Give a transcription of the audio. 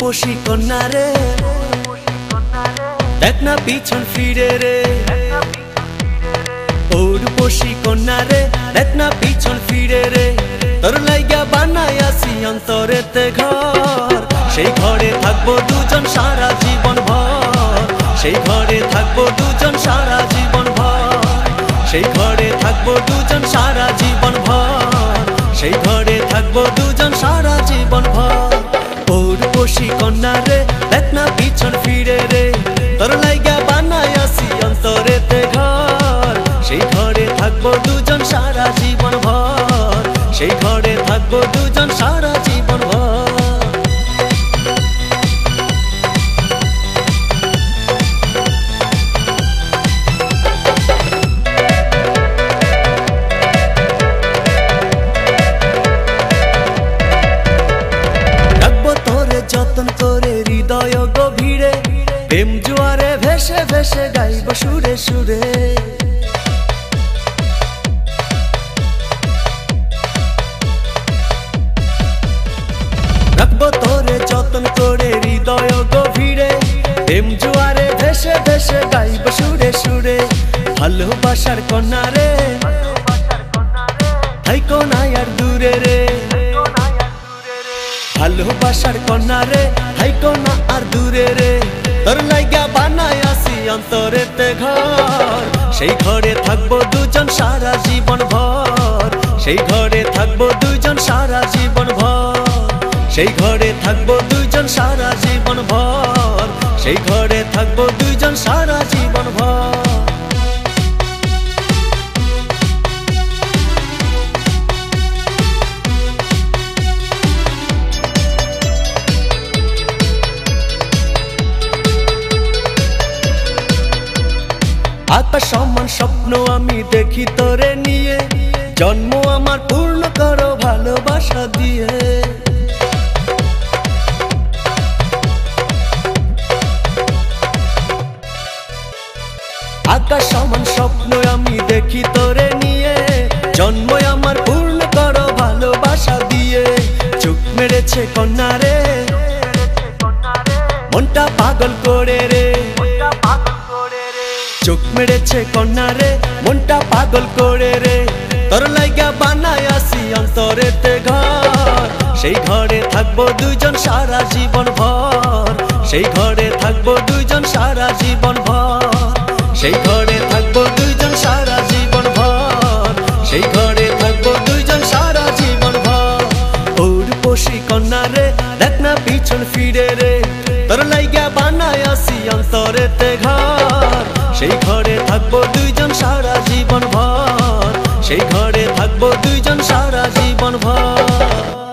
রূপসী কন্যা রে, দেখ না পিছন ফিরে রে। ও রূপসী কন্যা রে, দেখ না পিছন ফিরে রে। তোর লাইগা বানাইয়াছি অন্তরেতে ঘর, সেই ঘরে থাকবো দুজন সারা জীবন ভর। সেই ঘরে থাকবো দুজন সারা জীবন ভর। সেই ঘরে থাকবো দুজন সারা জীবন ভর। সেই ঘরে থাকবো দুজন সারা জীবন ভর। ও রূপসী কন্যা রে, দেখ না পিছন ফিরে রে। তোর লাইগা বানাইয়াছি অন্তরেতে ঘর, সেই ঘরে থাকবো দুজন সারা জীবন ভর। সেই ঘরে থাকবো দুজন সারা জীবন ভর। যতন করে হৃদয় গভীরে, প্রেম জোয়ারে ভেসে ভেসে গাইব সুরে সুরে। রাখবো তোরে যতন করে হৃদয় গভীরে, প্রেম জোয়ারে ভেসে ভেসে গাইব সুরে সুরে। ভালোবাসার কন্যা রে, থাইকো না আর দূরে রে। ভালোবাসার কন্যা রে, থাইকো না আর দূরে রে। তোর লাইগা বানাইয়াছি অন্তরেতে ঘর, সেই ঘরে থাকবো দুজন সারা জীবন ভর। সেই ঘরে থাকবো দুজন সারা জীবন ভর। সেই ঘরে থাকবো দুজন সারা জীবন ভর। সেই ঘরে থাকবো দুজন সারা জীবন ভর। আকাশ সমান স্বপ্ন আমি দেখি তোরে নিয়ে, জন্ম আমার পূর্ণ করো ভালোবাসা দিয়ে। আকাশ সমান স্বপ্ন আমি দেখি তোরে নিয়ে, জন্ম আমার পূর্ণ করো ভালোবাসা দিয়ে। চোখ মেরেছে কন্যা রে, মনটা পাগল করে রে। চোখ মেরেছে কন্যা রে, মনটা পাগল করে রে। তোর লাইগা বানাইয়াছি অন্তরেতে ঘর, সেই ঘরে থাকবো দুজন সারা জীবন ভর। সেই ঘরে থাকবো দুজন সারা জীবন ভর। সেই ঘরে থাকবো দুজন সারা জীবন ভর। সেই ঘরে থাকবো দুজন সারা জীবন ভর। ও রূপসী কন্যা রে, দেখ না পিছন ফিরে রে। তোর লাইগা বানাইয়াছি অন্তরেতে ঘর, সেই ঘরে থাকবো দুইজন সারা জীবন ভর। সেই ঘরে থাকবো দুইজন সারা জীবন ভর।